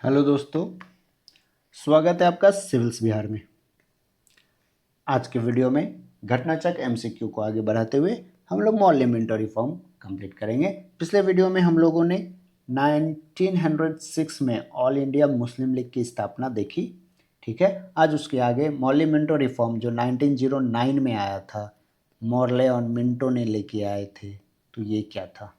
Hello दोस्तों, स्वागत है आपका सिविल्स बिहार में। आज के वीडियो में घटनाचक्र एमसीक्यू को आगे बढ़ाते हुए हम लोग मॉर्लेमेंटरी फॉर्म कंप्लीट करेंगे। पिछले वीडियो में हम लोगों ने 1906 में ऑल इंडिया मुस्लिम लीग की स्थापना देखी। ठीक है, आज उसके आगे मॉर्लेमेंटरी फॉर्म जो 1909 में आया था, मॉर्ले और मिंटो ने लेके आए थे, तो ये क्या था।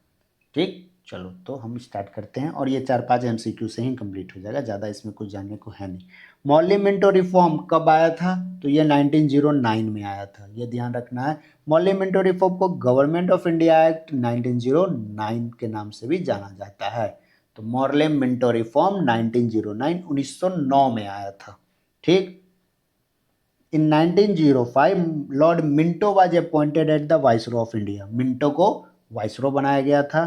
ठीक, चलो तो हम स्टार्ट करते हैं और ये 4-5 एमसीक्यू से ही कंप्लीट हो जाएगा, ज़्यादा इसमें कुछ जानने को है नहीं। मॉर्लेमेंटो रिफॉर्म कब आया था, तो ये 1909 में आया था, ये ध्यान रखना है। मॉर्लेमेंटो रिफॉर्म को गवर्नमेंट ऑफ इंडिया एक्ट 1909 के नाम से भी जाना जाता है। तो मॉर्लेमेंटो रिफॉर्म 1909 1909 में आया था। ठीक, इन 1905 Lord Minto was appointed at the viceroy of India. Minto को वाइसरॉय बनाया गया था।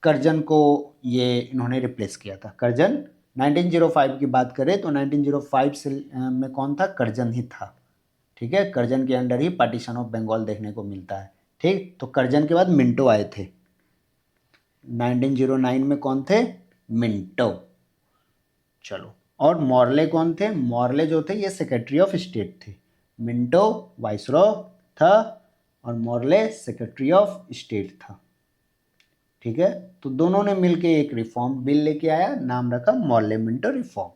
कर्जन को ये इन्होंने रिप्लेस किया था। कर्जन 1905 की बात करें तो 1905 से में कौन था, कर्जन ही था। ठीक है, कर्जन के अंडर ही पार्टीशन ऑफ बंगाल देखने को मिलता है। ठीक, तो कर्जन के बाद मिंटो आए थे। 1909 में कौन थे, मिंटो। चलो, और मॉर्ले कौन थे, मॉर्ले जो थे ये सेक्रेटरी ऑफ स्टेट थे। मिंटो वाइसरॉय था और मॉर्ले सेक्रेटरी ऑफ स्टेट था। ठीक है, तो दोनों ने मिलके एक रिफॉर्म बिल लेके आया, नाम रखा Morley Minto reform.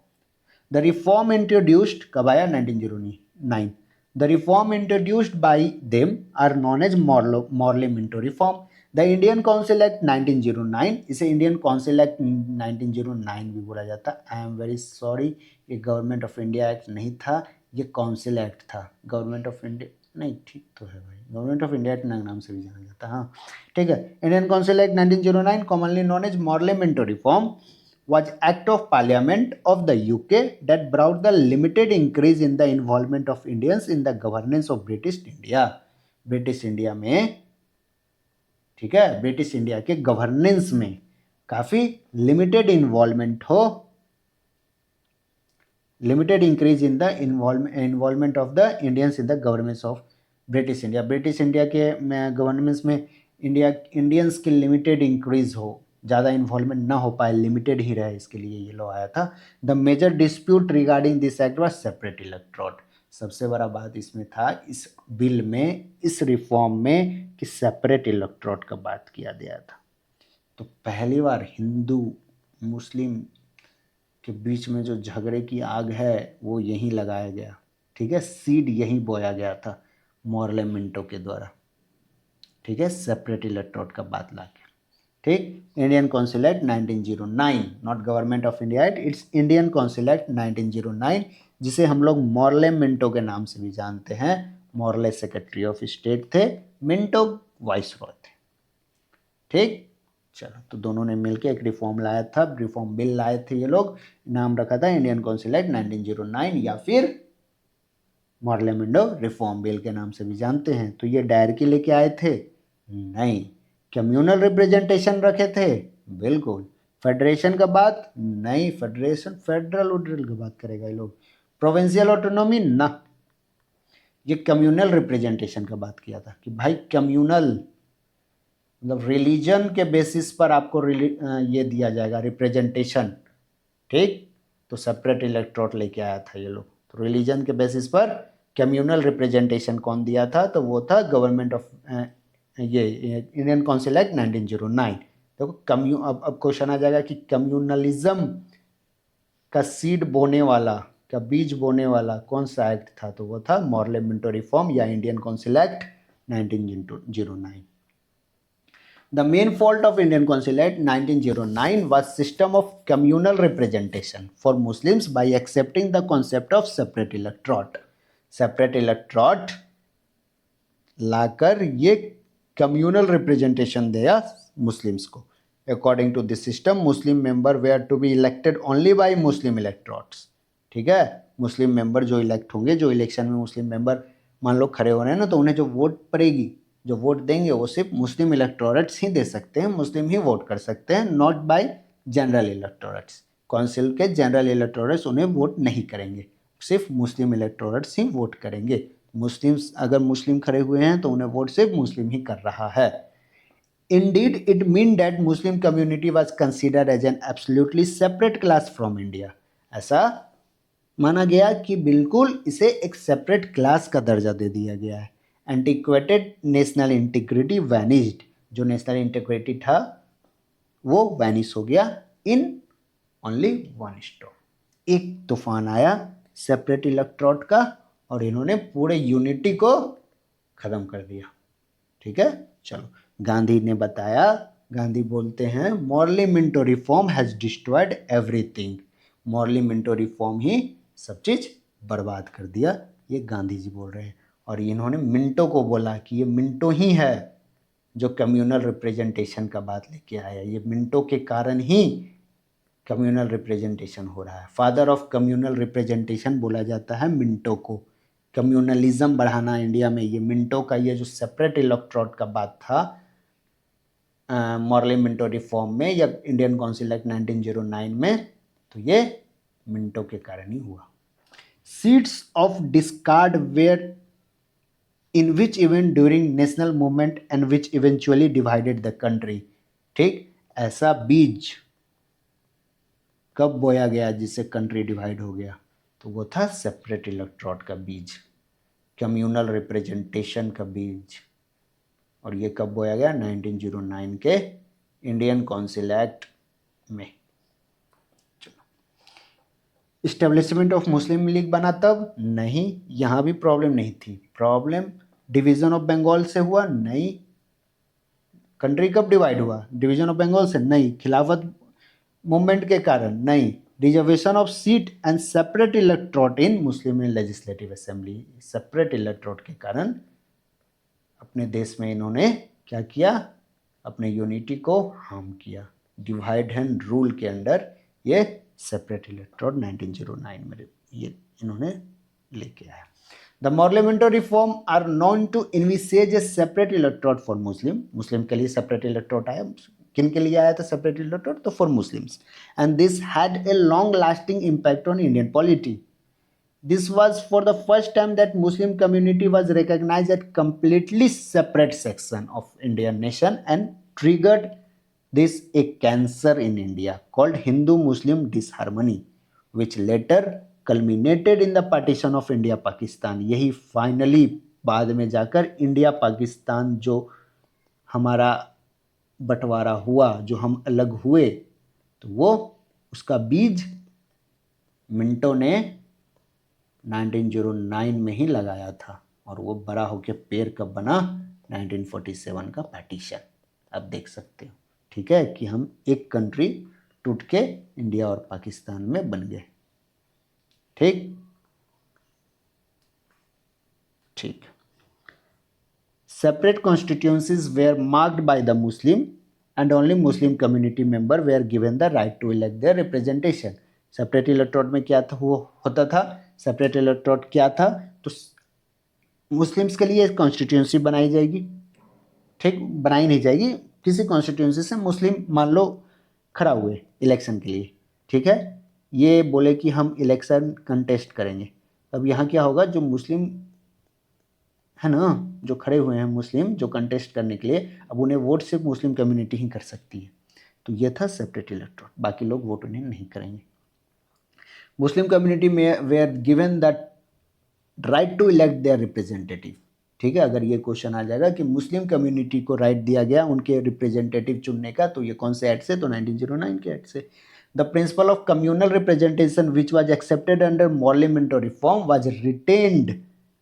The reform introduced कब आया, 1909। The reform introduced by them are known as Morley Minto reform. The Indian council act 1909, इसे इंडियन काउंसिल एक्ट 1909 भी बोला जाता है। आई एम वेरी सॉरी, ये गवर्नमेंट ऑफ इंडिया एक्ट नहीं था, ये काउंसिल एक्ट था। गवर्नमेंट ऑफ इंडिया नहीं, ठीक तो है भाई, गवर्नमेंट ऑफ इंडिया के नाम से भी जाना जाता है। हाँ ठीक है, Indian council act 1909 commonly known as Morley Minto reform was act of parliament of the UK that brought the limited increase in the involvement of Indians in the governance of British India। British India में, ठीक है, British India के governance में काफी limited involvement हो, limited increase in the involvement of the Indians in the governance of British India. British India के governance में Indians की लिमिटेड इंक्रीज हो, ज़्यादा इन्वॉल्वमेंट ना हो पाए, लिमिटेड ही रहे, इसके लिए ये लॉ आया था। The major dispute regarding this act was separate electorate. सबसे बड़ा बात इसमें था, इस बिल में, इस रिफॉर्म में, कि सेपरेट इलेक्टोरेट का बात किया गया था। तो पहली बार हिंदू मुस्लिम के बीच में जो झगड़े की आग है वो यहीं लगाया गया। ठीक है, सीड यहीं बोया गया था मॉर्लेमेंटो के द्वारा। ठीक है, सेपरेट इलेक्टोरेट का बात लाके। ठीक, Indian council act 1909, not government of India act, it's Indian council act 1909, जिसे हम लोग मॉर्लेमेंटो के नाम से भी जानते हैं। मॉर्ले सेक्रेटरी ऑफ स्टेट थे, मिंटो वाइसरॉय थे। ठीक, चलो, तो दोनों ने मिलकर एक रिफॉर्म लाया था, रिफॉर्म बिल लाए थे ये लोग, नाम रखा था इंडियन काउंसिल एक्ट 1909 या फिर मॉर्लेमेंटो रिफॉर्म बिल के नाम से भी जानते हैं। तो ये डायरेक्टली लेके आए थे, नहीं। कम्युनल रिप्रेजेंटेशन रखे थे, बिल्कुल। फेडरेशन का बात नहीं, फेडरेशन फेडरल उडरल की बात करेगा ये लोग। प्रोविंशियल ऑटोनॉमी ना, ये कम्युनल रिप्रेजेंटेशन का बात किया था कि भाई कम्युनल मतलब रिलीजन के बेसिस पर आपको ये दिया जाएगा रिप्रेजेंटेशन। ठीक, तो सेपरेट इलेक्टोरेट लेके आया था ये लोग। तो रिलीजन के बेसिस पर कम्युनल रिप्रेजेंटेशन कौन दिया था, तो वो था गवर्नमेंट ऑफ ये इंडियन काउंसिल एक्ट 1909। देखो अब क्वेश्चन आ जाएगा कि कम्युनलिज्म का सीड बोने वाला, का बीज बोने वाला कौन सा एक्ट था, तो वो था मॉर्लेमेंटो रिफॉर्म या Indian council act 1909। The main fault of Indian Council Act 1909 was system of communal representation for Muslims by accepting the concept of separate electorate। Separate electorate लाकर ये communal representation दिया मुस्लिम्स को। According to this system, Muslim member were to be elected only by Muslim electorates। ठीक है, मुस्लिम member जो elect होंगे, जो election में मुस्लिम member मान लो खड़े हो रहे हैं ना, तो उन्हें जो वोट पड़ेगी, जो वोट देंगे वो सिर्फ मुस्लिम इलेक्टोरेट्स ही दे सकते हैं, मुस्लिम ही वोट कर सकते हैं, not bye general electorates. Council के जनरल इलेक्टोरेट्स उन्हें वोट नहीं करेंगे, सिर्फ मुस्लिम इलेक्टोरेट्स ही वोट करेंगे। मुस्लिम्स अगर मुस्लिम खड़े हुए हैं तो उन्हें वोट सिर्फ मुस्लिम ही कर रहा है। Indeed, it meant that Muslim community was considered as an absolutely separate class from India. ऐसा माना गया कि बिल्कुल इसे एक सेपरेट क्लास का दर्जा दे दिया गया है. एंटिक्वेटेड नेशनल इंटीग्रिटी वैनिस्ड, जो नेशनल इंटीग्रिटी था वो वैनिश हो गया इन ओनली वन स्टॉप. एक तूफान आया सेपरेट इलेक्ट्रोड का और इन्होंने पूरे यूनिटी को ख़त्म कर दिया. ठीक है, चलो. गांधी ने बताया, गांधी बोलते हैं Morley Minto reform has destroyed everything. Morley Minto reform ही सब चीज़ बर्बाद कर दिया. ये गांधी जी बोल रहे हैं. और इन्होंने मिंटो को बोला कि ये मिंटो ही है जो कम्युनल रिप्रेजेंटेशन का बात लेके आया. ये मिंटो के कारण ही कम्युनल रिप्रेजेंटेशन हो रहा है. फादर ऑफ कम्युनल रिप्रेजेंटेशन बोला जाता है मिंटो को. कम्युनलिज्म बढ़ाना इंडिया में, ये मिंटो का ये जो सेपरेट इलेक्ट्रोड का बात था मॉरली मिंटो रिफॉर्म में या इंडियन काउंसिल एक्ट 1909 में, तो ये मिंटो के कारण ही हुआ. Seeds of discord were in which event during national movement and which eventually divided the country. ठीक, ऐसा बीज कब बोया गया जिससे कंट्री डिवाइड हो गया, तो वो था सेपरेट इलेक्ट्रोड का बीज, कम्युनल रिप्रेजेंटेशन का बीज. और ये कब बोया गया? 1909 के इंडियन काउंसिल एक्ट में. इस्टेब्लिशमेंट ऑफ मुस्लिम लीग बना तब? नहीं, यहाँ भी प्रॉब्लम नहीं थी. प्रॉब्लम डिवीजन ऑफ बंगाल से हुआ? नहीं. कंट्री कब डिवाइड हुआ? डिवीजन ऑफ बंगाल से? नहीं. खिलाफत मूवमेंट के कारण? नहीं. Reservation of seat and separate electrode in Muslim legislative assembly, separate electrode के कारण अपने देश में इन्होंने क्या किया? अपने यूनिटी को हार्म किया. डिवाइड एंड रूल के अंडर ये सेपरेट इलेक्ट्रोड 1909 में ये इन्होंने लेके आया. The Morley Minto reform are known to envisage a separate electorate for Muslim. मुस्लिम के लिए सेपरेट इलेक्ट्रोड आया. किन के लिए आया था सेपरेट इलेक्ट्रोड? तो for Muslims. And this had a long lasting impact on Indian polity. This was for the first time that Muslim community was recognized as completely separate section of Indian nation and triggered this a cancer in India called Hindu-Muslim disharmony, which later culminated in the partition of India-Pakistan. यही finally बाद में जाकर India Pakistan जो हमारा बंटवारा हुआ, जो हम अलग हुए, तो वो उसका बीज मिंटो ने 1909 में ही लगाया था. और वो बड़ा होकर पेड़ कब बना? 1947 का पार्टीशन. अब देख सकते हो, ठीक है, कि हम एक कंट्री टूट के इंडिया और पाकिस्तान में बन गए. ठीक ठीक. Separate constituencies were marked by the Muslim and only Muslim community member were given the right to elect their representation. Separate electorate में क्या था? वो होता था सेपरेट इलेक्ट्रोड क्या था? तो मुस्लिम्स के लिए कॉन्स्टिट्यूंसी बनाई जाएगी. ठीक, बनाई नहीं जाएगी, किसी कॉन्स्टिट्यूंसी से मुस्लिम मान लो खड़ा हुए इलेक्शन के लिए. ठीक है, ये बोले कि हम इलेक्शन कंटेस्ट करेंगे. अब यहाँ क्या होगा? जो मुस्लिम है ना, जो खड़े हुए हैं मुस्लिम, जो कंटेस्ट करने के लिए, अब उन्हें वोट सिर्फ मुस्लिम कम्युनिटी ही कर सकती है. तो ये था सेपरेट इलेक्ट्रोड, बाकी लोग वोट उन्हें नहीं करेंगे. मुस्लिम कम्युनिटी में were given that right to elect their representative. ठीक है, अगर ये क्वेश्चन आ जाएगा कि मुस्लिम कम्युनिटी को राइट दिया गया उनके रिप्रेजेंटेटिव चुनने का, तो ये कौन से एक्ट से? तो 1909 के एक्ट से. The principle of communal representation which was accepted under morally Minto reform was retained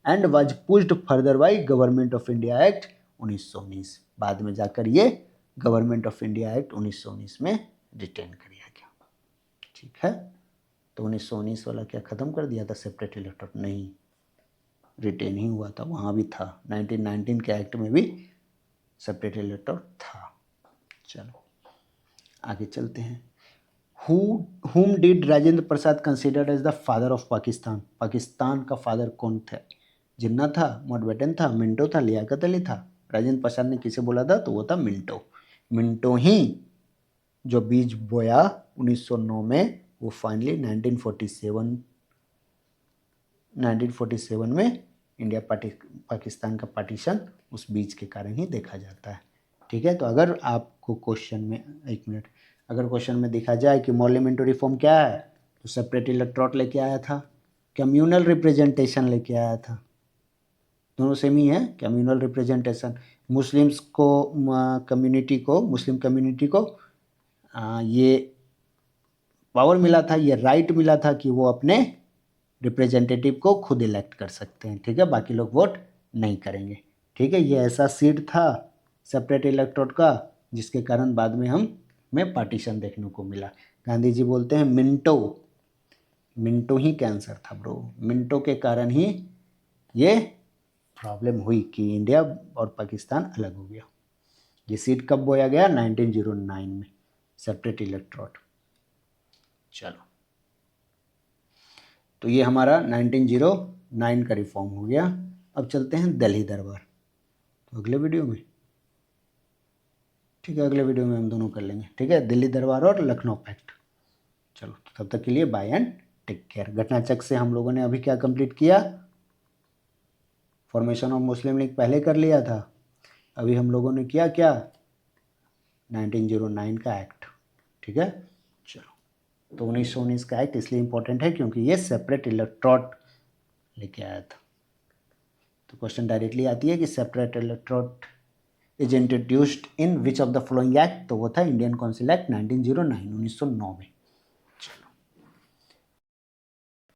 and was pushed further by government of India act 1919. बाद में जाकर ये गवर्नमेंट ऑफ इंडिया एक्ट 1919 में रिटेन कर दिया गया. ठीक है, तो 1919 वाला क्या ख़त्म कर दिया था सेपरेट इलेक्ट्रोड? नहीं, रिटेन ही हुआ था. वहाँ भी था 1919 के एक्ट में भी सेपरेट इलेक्ट्रोड था. चलो आगे चलते हैं. whom did Rajendra Prasad considered as the father of Pakistan? Pakistan का फादर कौन था? जिन्ना था, माउंटबेटन था, मिंटो था, लियाकत अली था? राजेंद्र प्रसाद ने किसे बोला था? तो वो था मिंटो. मिंटो ही जो बीज बोया 1909 में, वो फाइनली 1947 में इंडिया पाकिस्तान का पार्टीशन उस बीच के कारण ही देखा जाता है. ठीक है, तो अगर आपको क्वेश्चन में, एक मिनट, अगर क्वेश्चन में देखा जाए कि पार्लियामेंट्री रिफॉर्म क्या है, तो सेपरेट इलेक्टोरेट लेके आया था, कम्युनल रिप्रेजेंटेशन लेके आया था, दोनों सेम ही है, कम्युनल रिप्रेजेंटेशन, मुस्लिम्स को, मुस्लिम कम्युनिटी को ये पावर मिला था, ये राइट मिला था कि वो अपने रिप्रेजेंटेटिव को खुद इलेक्ट कर सकते हैं, ठीक है, बाकी लोग वोट नहीं करेंगे, ठीक है। ये ऐसा सीट था सेपरेट इलेक्टोरेट का जिसके कारण बाद में हमें पार्टीशन देखने को मिला। गांधी जी बोलते हैं मिनटो ही कैंसर था ब्रो, मिनटों के कारण ही ये प्रॉब्लम हुई कि इंडिया और पाकिस्तान अलग हो गया। ये सीट कब बोया गया? 1909 में, सेपरेट इलेक्टोरेट। चलो, तो ये हमारा 1909 का रिफॉर्म हो गया। अब चलते हैं दिल्ली दरबार, तो अगले वीडियो में, ठीक है, अगले वीडियो में हम दोनों कर लेंगे, ठीक है, दिल्ली दरबार और लखनऊ पैक्ट। चलो, तो तब तक के लिए बाय एंड टेक केयर। घटना चक्र से हम लोगों ने अभी क्या कंप्लीट किया? फॉर्मेशन ऑफ मुस्लिम लीग पहले कर लिया था, अभी हम लोगों ने किया क्या? 1909 का एक्ट, ठीक है। चलो, तो 1919 का एक्ट इसलिए इंपॉर्टेंट है क्योंकि ये सेपरेट इलेक्टोरेट लेके आया था। तो क्वेश्चन डायरेक्टली आती है कि separate electorate is introduced in which of the following act, तो वो था इंडियन काउंसिल एक्ट 1909 में।